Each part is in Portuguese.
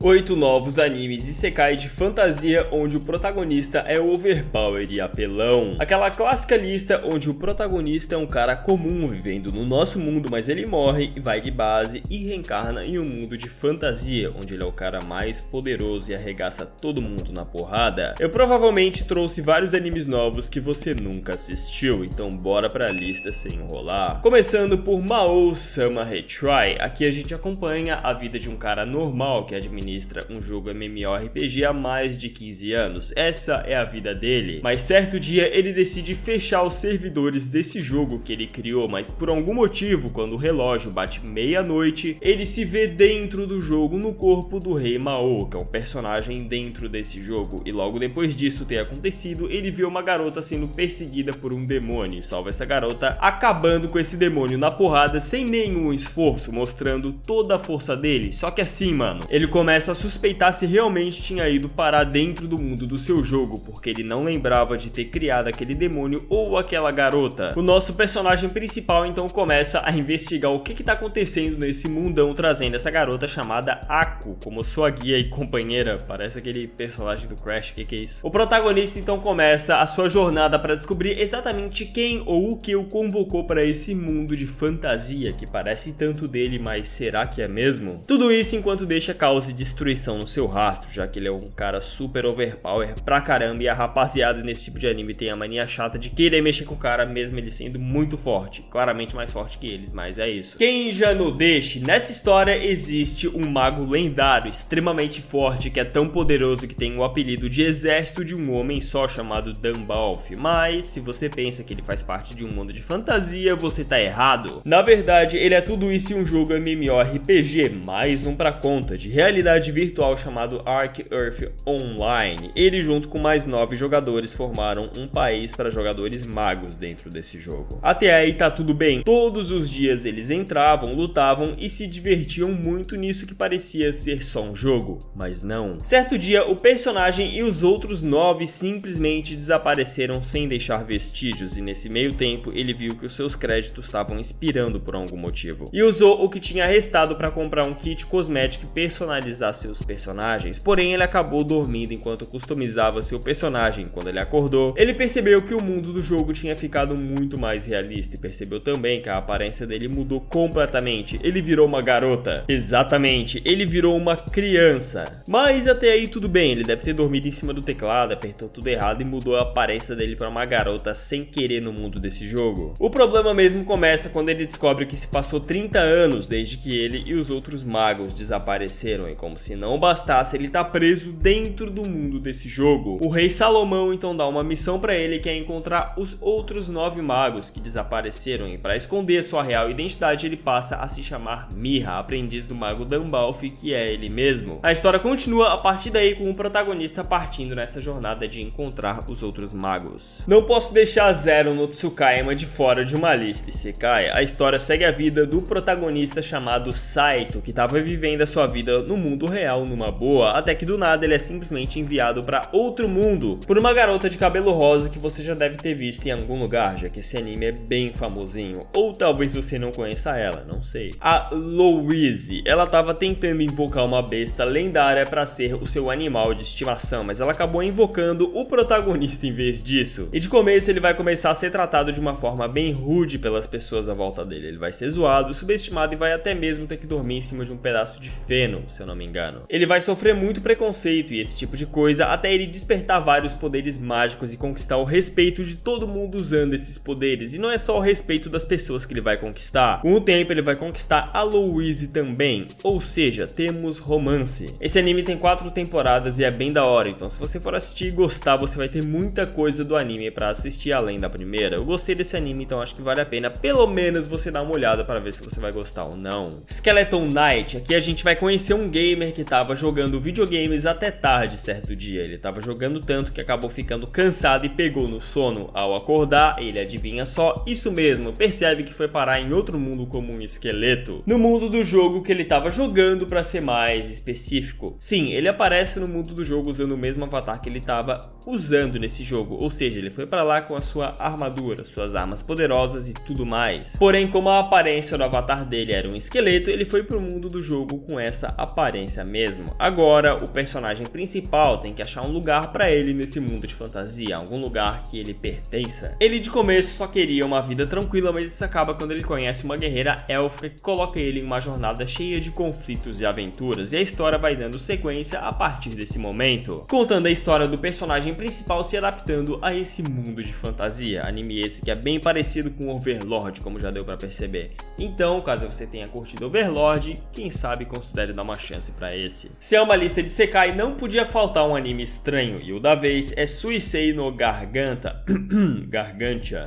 8 novos animes isekai de fantasia onde o protagonista é overpower e apelão. Aquela clássica lista onde o protagonista é um cara comum vivendo no nosso mundo, mas ele morre e vai de base e reencarna em um mundo de fantasia, onde ele é o cara mais poderoso e arregaça todo mundo na porrada. Eu provavelmente trouxe vários animes novos que você nunca assistiu, então bora pra lista sem enrolar. Começando por Mao-sama Retry. Aqui a gente acompanha a vida de um cara normal que administra um jogo MMORPG há mais de 15 anos. Essa é a vida dele. Mas certo dia ele decide fechar os servidores desse jogo que ele criou, mas por algum motivo, quando o relógio bate meia-noite, ele se vê dentro do jogo no corpo do Rei Mao, que é um personagem dentro desse jogo. E logo depois disso ter acontecido, ele vê uma garota sendo perseguida por um demônio. Salva essa garota, acabando com esse demônio na porrada sem nenhum esforço, mostrando toda a força dele. Só que assim, mano, ele começa a suspeitar se realmente tinha ido parar dentro do mundo do seu jogo, porque ele não lembrava de ter criado aquele demônio ou aquela garota. O nosso personagem principal então começa a investigar o que tá acontecendo nesse mundão, trazendo essa garota chamada Aku como sua guia e companheira. Parece aquele personagem do Crash, que é isso? O protagonista então começa a sua jornada para descobrir exatamente quem ou o que o convocou para esse mundo de fantasia que parece tanto dele, mas será que é mesmo? Tudo isso enquanto deixa caos e destruição no seu rastro, já que ele é um cara super overpower pra caramba, e a rapaziada nesse tipo de anime tem a mania chata de querer mexer com o cara mesmo ele sendo muito forte, claramente mais forte que eles, mas é isso. Quem já não deixe, nessa história existe um mago lendário extremamente forte que é tão poderoso que tem o apelido de exército de um homem só, chamado Danbalf. Mas se você pensa que ele faz parte de um mundo de fantasia, você tá errado. Na verdade ele é tudo isso em um jogo MMORPG, mais um pra conta, de realidade virtual chamado Arc Earth Online. Ele junto com mais 9 jogadores formaram um país para jogadores magos dentro desse jogo. Até aí tá tudo bem. Todos os dias eles entravam, lutavam e se divertiam muito nisso que parecia ser só um jogo, mas não. Certo dia o personagem e os outros 9 simplesmente desapareceram sem deixar vestígios, e nesse meio tempo ele viu que os seus créditos estavam expirando por algum motivo e usou o que tinha restado para comprar um kit cosmético e personalizar seus personagens, porém ele acabou dormindo enquanto customizava seu personagem. Quando ele acordou, ele percebeu que o mundo do jogo tinha ficado muito mais realista e percebeu também que a aparência dele mudou completamente. Ele virou uma garota. Exatamente, ele virou uma criança. Mas até aí tudo bem, ele deve ter dormido em cima do teclado, apertou tudo errado e mudou a aparência dele para uma garota sem querer no mundo desse jogo. O problema mesmo começa quando ele descobre que se passou 30 anos desde que ele e os outros magos desapareceram, e como se não bastasse, ele tá preso dentro do mundo desse jogo. O rei Salomão então dá uma missão pra ele, que é encontrar os outros 9 magos que desapareceram, e para esconder sua real identidade ele passa a se chamar Mira, aprendiz do mago Danbalf, que é ele mesmo. A história continua a partir daí com o protagonista partindo nessa jornada de encontrar os outros magos. Não posso deixar Zero no Tsukayama de fora de uma lista isekai. A história segue a vida do protagonista chamado Saito, que estava vivendo a sua vida no mundo real numa boa, até que do nada ele é simplesmente enviado para outro mundo por uma garota de cabelo rosa que você já deve ter visto em algum lugar, já que esse anime é bem famosinho, ou talvez você não conheça ela, não sei. A Louise, ela estava tentando invocar uma besta lendária para ser o seu animal de estimação, mas ela acabou invocando o protagonista em vez disso, e de começo ele vai começar a ser tratado de uma forma bem rude pelas pessoas à volta dele. Ele vai ser zoado, subestimado e vai até mesmo ter que dormir em cima de um pedaço de feno, se eu não me engano. Ele vai sofrer muito preconceito e esse tipo de coisa até ele despertar vários poderes mágicos e conquistar o respeito de todo mundo usando esses poderes. E não é só o respeito das pessoas que ele vai conquistar. Com o tempo ele vai conquistar a Louise também, ou seja, temos romance. Esse anime tem 4 temporadas e é bem da hora, então se você for assistir e gostar, você vai ter muita coisa do anime pra assistir além da primeira. Eu gostei desse anime, então acho que vale a pena pelo menos você dar uma olhada para ver se você vai gostar ou não. Skeleton Knight, aqui a gente vai conhecer um gamer que tava jogando videogames até tarde certo dia. Ele tava jogando tanto que acabou ficando cansado e pegou no sono. Ao acordar, ele adivinha só, isso mesmo, percebe que foi parar em outro mundo como um esqueleto. No mundo do jogo que ele tava jogando, pra ser mais específico. Sim, ele aparece no mundo do jogo usando o mesmo avatar que ele tava usando nesse jogo, ou seja, ele foi pra lá com a sua armadura, suas armas poderosas e tudo mais. Porém, como a aparência do avatar dele era um esqueleto, ele foi pro mundo do jogo com essa aparência sobrevivência mesmo. Agora, o personagem principal tem que achar um lugar pra ele nesse mundo de fantasia, algum lugar que ele pertença. Ele de começo só queria uma vida tranquila, mas isso acaba quando ele conhece uma guerreira élfica que coloca ele em uma jornada cheia de conflitos e aventuras, e a história vai dando sequência a partir desse momento, contando a história do personagem principal se adaptando a esse mundo de fantasia. Anime esse que é bem parecido com Overlord, como já deu pra perceber. Então, caso você tenha curtido Overlord, quem sabe considere dar uma chance pra esse. Se é uma lista de Sekai, não podia faltar um anime estranho, e o da vez é Suisei no Gargantia.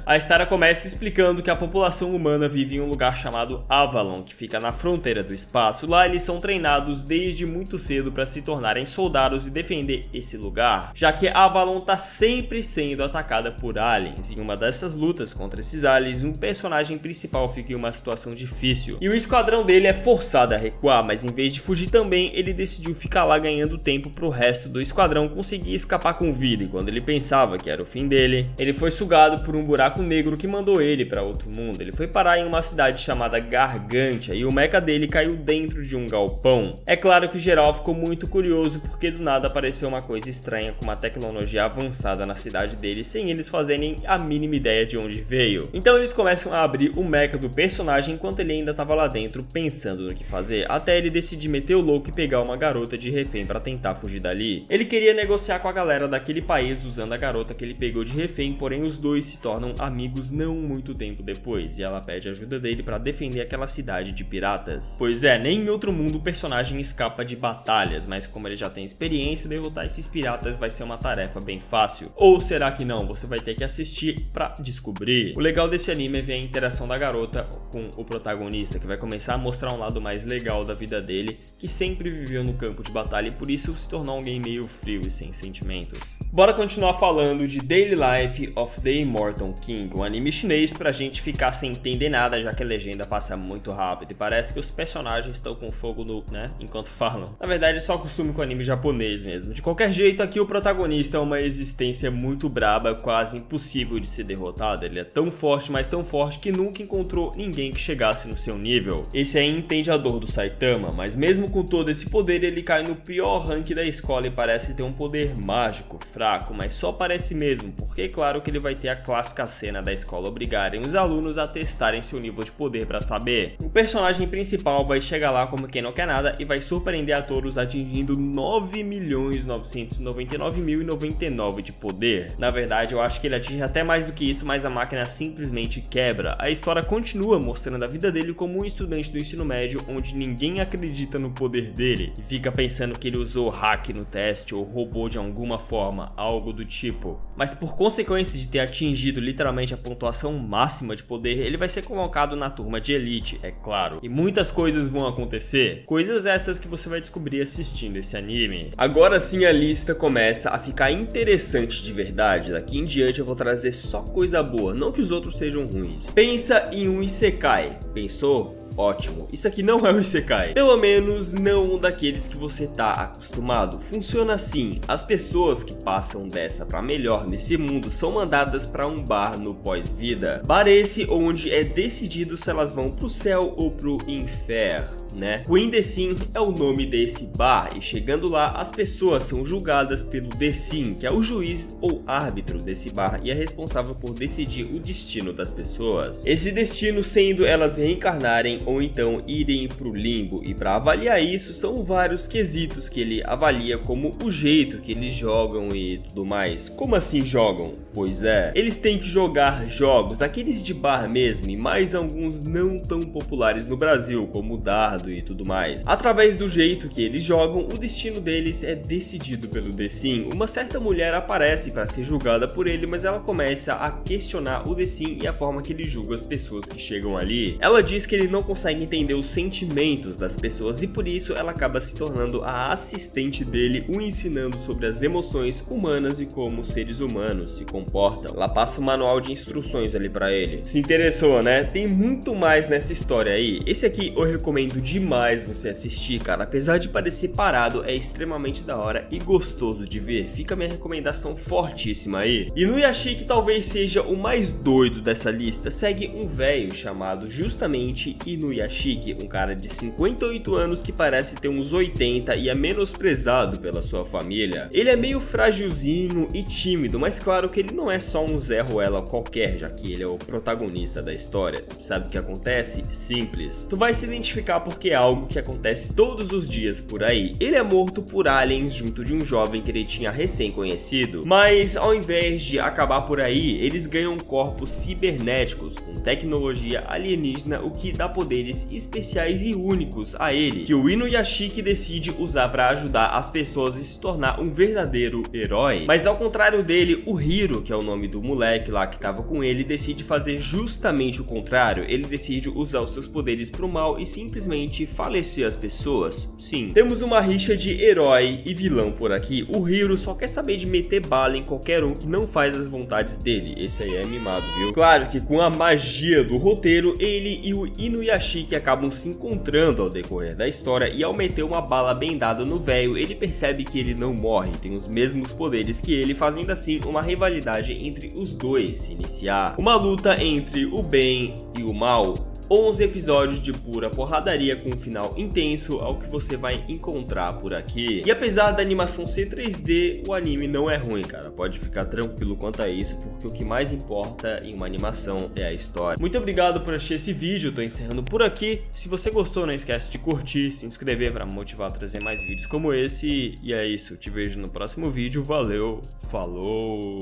A história começa explicando que a população humana vive em um lugar chamado Avalon, que fica na fronteira do espaço. Lá eles são treinados desde muito cedo para se tornarem soldados e defender esse lugar, já que Avalon tá sempre sendo atacada por aliens. Em uma dessas lutas contra esses aliens, um personagem principal fica em uma situação difícil, e o esquadrão dele é forçado a recuar, mas em vez de fugir também, ele decidiu ficar lá ganhando tempo pro resto do esquadrão conseguir escapar com vida, e quando ele pensava que era o fim dele, ele foi sugado por um buraco negro que mandou ele para outro mundo. Ele foi parar em uma cidade chamada Gargantia, e o mecha dele caiu dentro de um galpão. É claro que geral ficou muito curioso, porque do nada apareceu uma coisa estranha com uma tecnologia avançada na cidade dele, sem eles fazerem a mínima ideia de onde veio. Então eles começam a abrir o mecha do personagem enquanto ele ainda estava lá dentro pensando no que fazer, até ele decidir meter o louco e pegar uma garota de refém para tentar fugir dali. Ele queria negociar com a galera daquele país usando a garota que ele pegou de refém, porém os dois se tornam amigos não muito tempo depois, e ela pede ajuda dele para defender aquela cidade de piratas. Pois é, nem em outro mundo o personagem escapa de batalhas, mas como ele já tem experiência, derrotar esses piratas vai ser uma tarefa bem fácil. Ou será que não? Você vai ter que assistir pra descobrir. O legal desse anime é ver a interação da garota com o protagonista, que vai começar a mostrar um lado mais legal da vida dele, que sempre viveu no campo de batalha e por isso se tornou alguém meio frio e sem sentimentos. Bora continuar falando de Daily Life of the Immortal King, um anime chinês pra gente ficar sem entender nada, já que a legenda passa muito rápido e parece que os personagens estão com fogo no, enquanto falam. Na verdade é só costume com anime japonês mesmo. De qualquer jeito, aqui o protagonista é uma existência muito braba, quase impossível de ser derrotado. Ele é tão forte, mas tão forte que nunca encontrou ninguém que chegasse no seu nível. Esse aí entende a dor do Saitama, mas mesmo com todo esse poder, ele cai no pior rank da escola e parece ter um poder mágico, fraco, mas só parece mesmo, porque é claro que ele vai ter a clássica cena da escola obrigarem os alunos a testarem seu nível de poder para saber. O personagem principal vai chegar lá como quem não quer nada e vai surpreender a todos atingindo 9.999.099 de poder. Na verdade, eu acho que ele atinge até mais do que isso, mas a máquina simplesmente quebra. A história continua mostrando a vida dele como um estudante do ensino médio onde ninguém acredita no poder dele e fica pensando que ele usou hack no teste ou roubou de alguma forma, algo do tipo. Mas por consequência de ter atingido literalmente a pontuação máxima de poder, ele vai ser colocado na turma de elite, é claro. E muitas coisas vão acontecer, coisas essas que você vai descobrir assistindo esse anime. Agora sim a lista começa a ficar interessante de verdade. Daqui em diante eu vou trazer só coisa boa, não que os outros sejam ruins. Pensa em um Isekai. Pensou? Ótimo, isso aqui não é um Isekai, pelo menos não daqueles que você tá acostumado. Funciona assim, as pessoas que passam dessa pra melhor nesse mundo são mandadas pra um bar no pós-vida. Bar esse onde é decidido se elas vão pro céu ou pro inferno, né? Queen Decim é o nome desse bar, e chegando lá as pessoas são julgadas pelo Decim, que é o juiz ou árbitro desse bar e é responsável por decidir o destino das pessoas. Esse destino sendo elas reencarnarem ou então irem pro limbo, e para avaliar isso são vários quesitos que ele avalia, como o jeito que eles jogam e tudo mais. Como assim jogam? Pois é, eles têm que jogar jogos, aqueles de bar mesmo, e mais alguns não tão populares no Brasil, como o dardo e tudo mais. Através do jeito que eles jogam, o destino deles é decidido pelo Decim. Uma certa mulher aparece para ser julgada por ele, mas ela começa a questionar o Decim e a forma que ele julga as pessoas que chegam ali. Ela diz que ele não consegue entender os sentimentos das pessoas e por isso ela acaba se tornando a assistente dele, o ensinando sobre as emoções humanas e como os seres humanos se comportam. Ela passa um manual de instruções ali pra ele. Se interessou, né? Tem muito mais nessa história aí. Esse aqui eu recomendo demais você assistir, cara. Apesar de parecer parado, é extremamente da hora e gostoso de ver. Fica a minha recomendação fortíssima aí. E no Yashi, que talvez seja o mais doido dessa lista, segue um velho chamado justamente Inuyashiki, um cara de 58 anos que parece ter uns 80 e é menosprezado pela sua família. Ele é meio frágilzinho e tímido, mas claro que ele não é só um Zé Ruela qualquer, já que ele é o protagonista da história. Sabe o que acontece? Simples. Tu vai se identificar porque é algo que acontece todos os dias por aí. Ele é morto por aliens junto de um jovem que ele tinha recém conhecido, mas ao invés de acabar por aí, eles ganham corpos cibernéticos com tecnologia alienígena, o que dá poderes especiais e únicos a ele, que o Inuyashiki decide usar para ajudar as pessoas a se tornar um verdadeiro herói. Mas ao contrário dele, o Hiro, que é o nome do moleque lá que tava com ele, decide fazer justamente o contrário. Ele decide usar os seus poderes pro mal e simplesmente falecer as pessoas. Sim, temos uma rixa de herói e vilão por aqui. O Hiro só quer saber de meter bala em qualquer um que não faz as vontades dele. Esse aí é mimado, viu? Claro que com a magia do roteiro, ele e o Inuyashiki acabam se encontrando ao decorrer da história, e ao meter uma bala bem dada no velho, ele percebe que ele não morre, tem os mesmos poderes que ele, fazendo assim uma rivalidade entre os dois se iniciar. Uma luta entre o bem e o mal. 11 episódios de pura porradaria com um final intenso ao que você vai encontrar por aqui. E apesar da animação ser 3D, o anime não é ruim, cara. Pode ficar tranquilo quanto a isso, porque o que mais importa em uma animação é a história. Muito obrigado por assistir esse vídeo, eu tô encerrando por aqui. Se você gostou, não esquece de curtir, se inscrever para me motivar a trazer mais vídeos como esse. E é isso, eu te vejo no próximo vídeo. Valeu, falou!